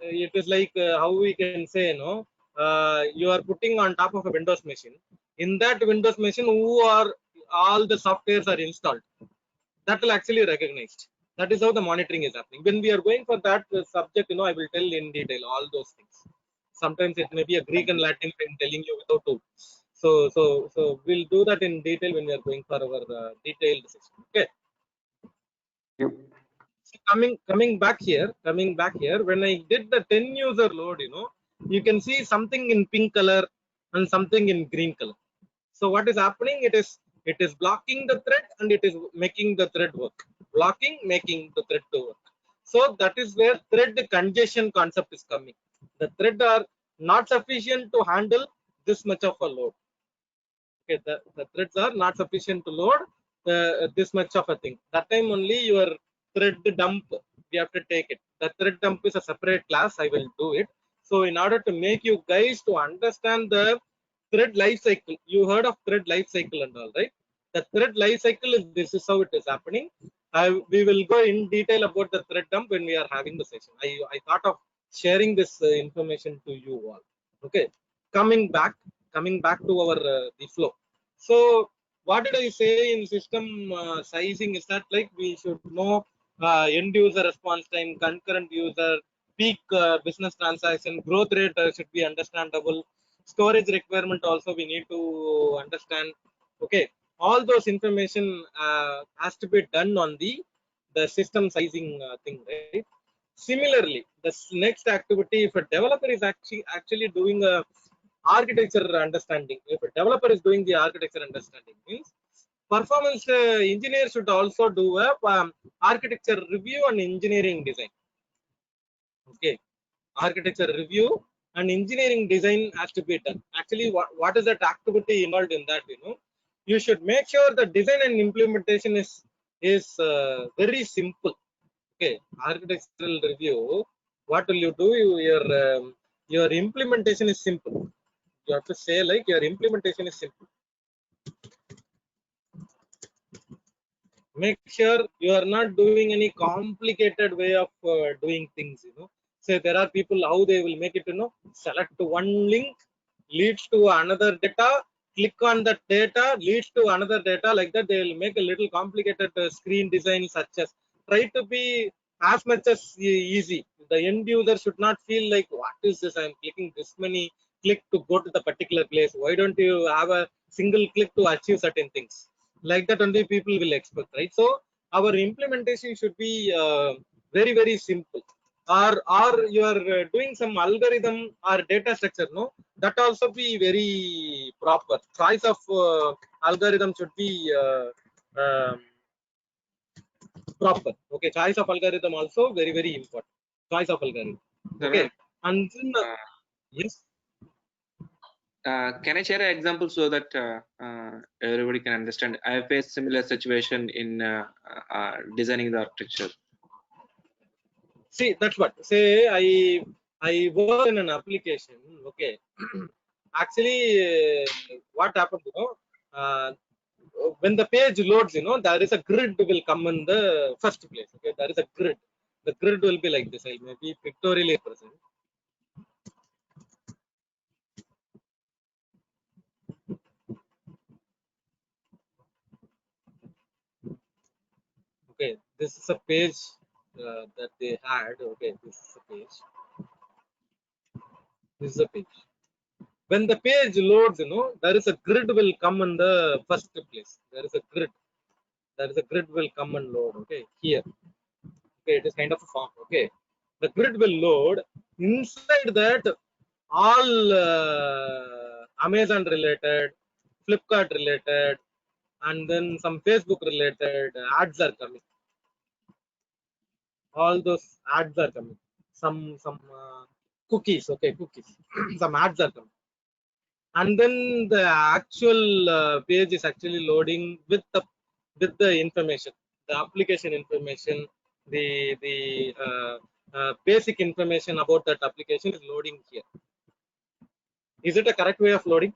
it is like how we can say, you are putting on top of a Windows machine. In that Windows machine, who are all the softwares are installed, that will actually recognize. That is how the monitoring is happening. When we are going for that subject, I will tell in detail all those things. Sometimes it may be a Greek Thank and Latin I'm telling you without to. So we'll do that in detail when we are going for our detailed session. Okay. you. So coming back here, when I did the 10 user load, you can see something in pink color and something in green color. So what is happening? It is blocking the thread and it is making the thread work. Blocking, making the thread to work. So that is where thread congestion concept is coming. The thread are not sufficient to handle this much of a load. Okay, the threads are not sufficient to load this much of a thing. That time only your thread dump, we have to take it. The thread dump is a separate class. I will do it. So in order to make you guys to understand the thread life cycle, you heard of thread life cycle and all, right? The thread life cycle is this is how it is happening. We will go in detail about the thread dump when we are having the session. I thought of sharing this information to you all. Okay, coming back to our the flow. So what did I say in system sizing is that like we should know end user response time, concurrent user, peak business transaction, growth rate should be understandable, storage requirement also we need to understand. Okay, all those information has to be done on the system sizing thing, right? Similarly, the next activity, if a developer is actually doing a architecture understanding, if a developer is doing the architecture understanding, means performance engineer should also do a architecture review and engineering design. Okay, architecture review and engineering design has to be done. Actually, what is that activity involved in that? You should make sure the design and implementation is very simple. Okay, architectural review, what will you do? Your implementation is simple. You have to say like your implementation is simple. Make sure you are not doing any complicated way of doing things. Say there are people how they will make it. Select one link, leads to another data, click on that data, leads to another data. Like that they will make a little complicated screen design, such as try to be as much as easy. The end user should not feel like what is this, I'm clicking this many click to go to the particular place. Why don't you have a single click to achieve certain things? Like that only people will expect, right? So our implementation should be very very simple. Or you are doing some algorithm or data structure, no, that also be very proper. Choice of algorithm should be proper. Okay, choice of algorithm also very very important. Choice of algorithm. Okay, and then, yes. Can I share an example so that everybody can understand? I have faced similar situation in designing the architecture. See, that's what. Say I work in an application. Okay, actually, what happened? When the page loads, there is a grid will come in the first place. Okay, there is a grid. The grid will be like this. I may be pictorially present. Okay, this is a page that they had. Okay, this is a page. This is a page. When the page loads, there is a grid will come in the first place. There is a grid. There is a grid will come and load. Okay, here. Okay, it is kind of a form. Okay, the grid will load. Inside that, all Amazon related, Flipkart related, and then some Facebook related ads are coming. All those ads are coming. Some cookies. Okay, cookies. Some ads are coming. And then the actual page is actually loading with the information, the application information, the basic information about that application is loading here. Is it a correct way of loading?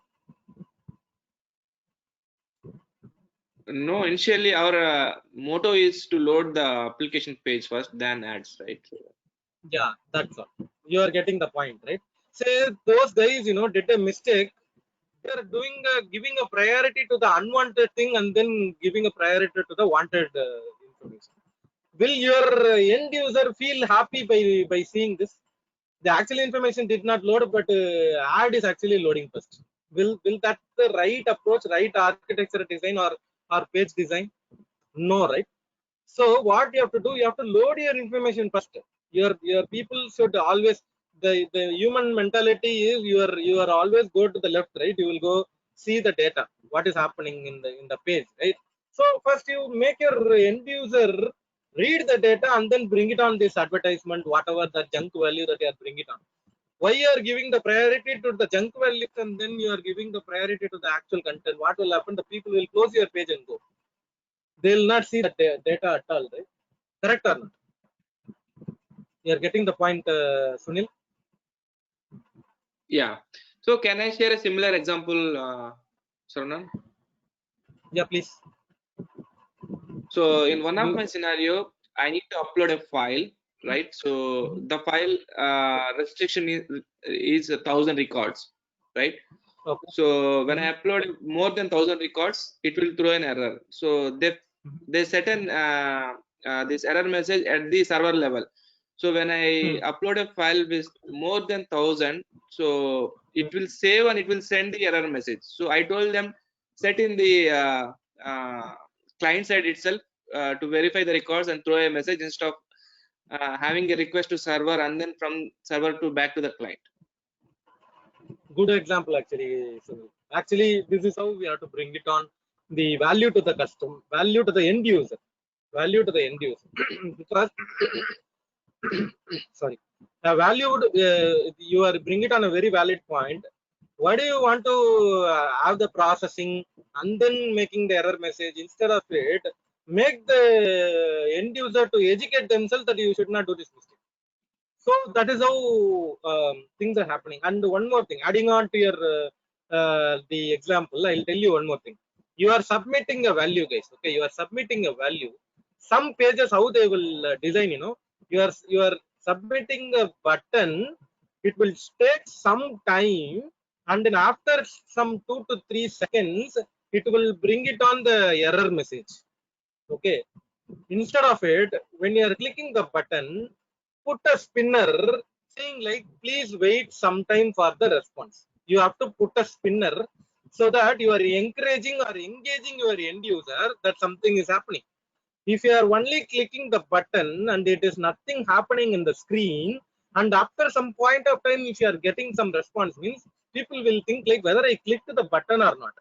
No, initially our motto is to load the application page first, then ads, right? Yeah, that's all. You are getting the point, right? Say those guys, did a mistake. They are doing giving a priority to the unwanted thing and then giving a priority to the wanted information. Will your end user feel happy by seeing this? The actual information did not load, but ad is actually loading first. Will that the right approach, right architecture design or page design? No, right? So what you have to do, you have to load your information first. Your people should always, the human mentality is you are always go to the left, right? You will go see the data, what is happening in the page, right? So first you make your end user read the data and then bring it on this advertisement, whatever the junk value that you are bringing it on. Why you are giving the priority to the junk value and then you are giving the priority to the actual content? What will happen? The people will close your page and go. They will not see the data at all, right? Correct or not? You are getting the point, Sunil? Yeah. So can I share a similar example, Sarnan? Yeah, please. So in one of my scenario, I need to upload a file, right? So the file restriction is 1,000 records, right? Okay. So when I upload more than 1,000 records, it will throw an error. So they set an this error message at the server level. So when I upload a file with more than 1,000, so it will save and it will send the error message. So I told them set in the client side itself to verify the records and throw a message instead of having a request to server and then from server to back to the client. Good example actually, Sunil. Actually, this is how we have to bring it on the value to the customer, value to the end user, value to the end user. Because sorry, valued, you are bring it on a very valid point. Why do you want to have the processing and then making the error message? Instead of it, make the end user to educate themselves that you should not do this mistake. So that is how things are happening. And one more thing, adding on to your the example, I'll tell you one more thing. You are submitting a value, guys. Okay, you are submitting a value. Some pages how they will design, you are submitting a button. It will take some time, and then after some 2 to 3 seconds, it will bring it on the error message. Okay, instead of it, when you are clicking the button, put a spinner saying like please wait some time for the response. You have to put a spinner so that you are encouraging or engaging your end user that something is happening. If you are only clicking the button and it is nothing happening in the screen, and after some point of time if you are getting some response, means people will think like whether I clicked the button or not.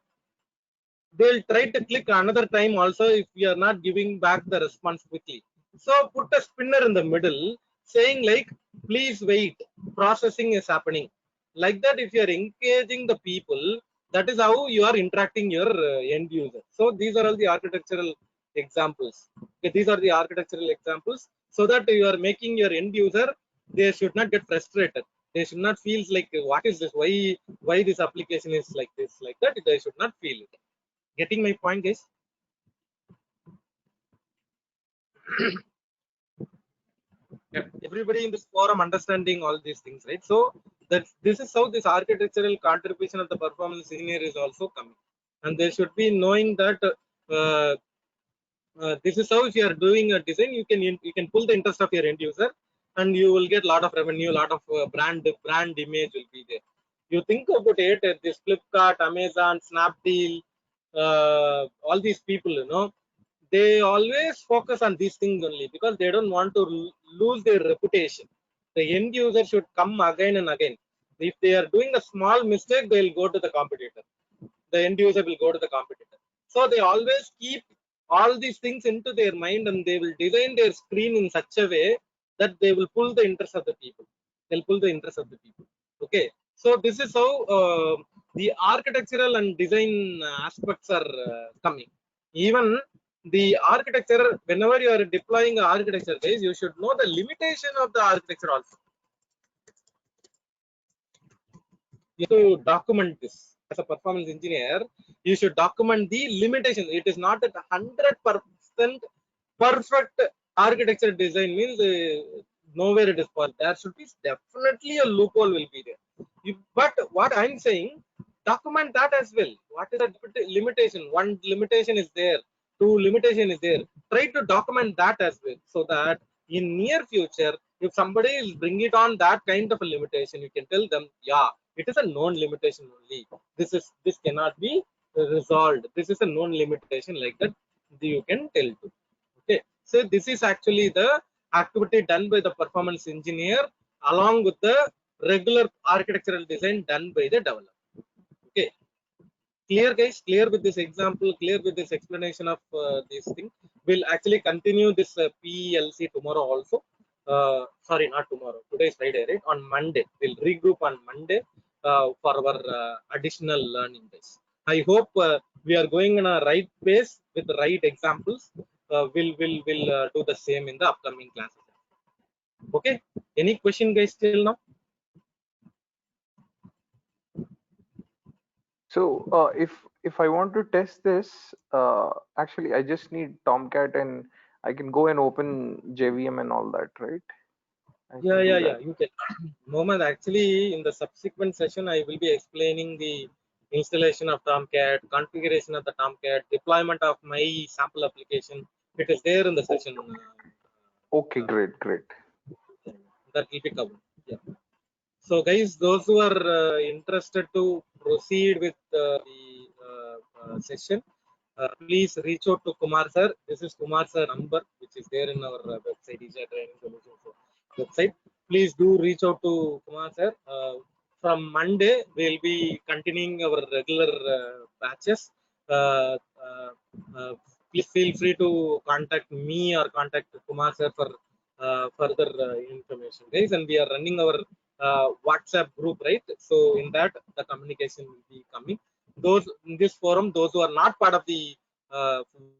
They'll try to click another time also if we are not giving back the response quickly. So put a spinner in the middle saying like please wait, processing is happening. Like that, if you are engaging the people, that is how you are interacting your end user. So these are all the architectural examples. Okay, these are the architectural examples, so that you are making your end user, they should not get frustrated. They should not feel like what is this, why this application is like this, like that. They should not feel it. Getting my point, guys? Yep. Everybody in this forum understanding all these things, right? So that this is how this architectural contribution of the performance engineer is also coming, and they should be knowing that this is how if you are doing a design, you can pull the interest of your end user, and you will get a lot of revenue, a lot of brand image will be there. You think about it, this Flipkart, Amazon, Snapdeal, all these people, they always focus on these things only because they don't want to lose their reputation. The end user should come again and again. If they are doing a small mistake, they'll go to the competitor. The end user will go to the competitor. So they always keep all these things into their mind, and they will design their screen in such a way that they will pull the interest of the people. They'll pull the interest of the people. Okay. So this is how the architectural and design aspects are coming. Even the architecture, whenever you are deploying architecture guys, you should know the limitation of the architecture also. You have to document this as a performance engineer. You should document the limitation. It is not that 100% perfect architecture design means nowhere it is perfect. There should be definitely a loophole will be there. But what I'm saying, document that as well. What is the limitation? One limitation is there, two limitation is there. Try to document that as well, so that in near future, if somebody is bring it on that kind of a limitation, you can tell them, yeah, it is a known limitation only. This cannot be resolved. This is a known limitation, like that you can tell to. Okay, so this is actually the activity done by the performance engineer along with the regular architectural design done by the developer. Okay, clear guys? Clear with this example, clear with this explanation of this thing. We'll actually continue this PLC tomorrow also. Sorry, not tomorrow, today is Friday, right? On Monday we'll regroup on Monday for our additional learning days. I hope we are going in a right pace with the right examples. We'll do the same in the upcoming classes. Okay, any question guys till now? So if I want to test this, actually I just need Tomcat and I can go and open JVM and all that, right? Yeah, you can. Mohammed, actually in the subsequent session I will be explaining the installation of Tomcat, configuration of the Tomcat, deployment of my sample application. It is there in the session. Okay, great. That will be covered. Yeah. So guys, those who are interested to proceed with the session, please reach out to Kumar sir. This is Kumar sir number, which is there in our website, EJA Training Solutions website. Please do reach out to Kumar sir. From Monday, we'll be continuing our regular batches. Please feel free to contact me or contact Kumar sir for further information, guys. And we are running our WhatsApp group, right? So in that, the communication will be coming. Those in this forum, those who are not part of the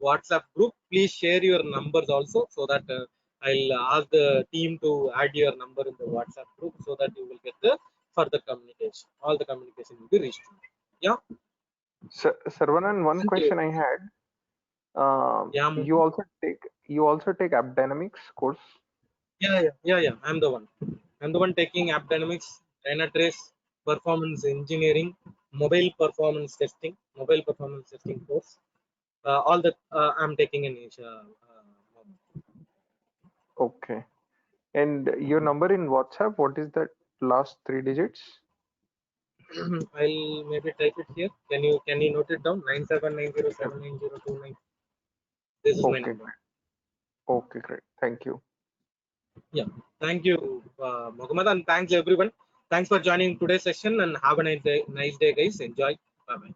WhatsApp group, please share your numbers also, so that I'll ask the team to add your number in the WhatsApp group, so that you will get the further communication. All the communication will be reached. Yeah. Saravanan, one Thank question you. I had. Yeah, You also take App Dynamics course? yeah. I'm the one taking App Dynamics, Dynatrace, performance engineering, mobile performance testing course. All that I'm taking in each moment. Okay. And your number in WhatsApp, what is that last 3 digits? I'll maybe type it here. Can you note it down? 9790799029. This is my Okay, number. okay, great. Thank you. Yeah. Thank you, Mohammed, and thanks everyone. Thanks for joining today's session, and have a nice day, guys. Enjoy. Bye bye.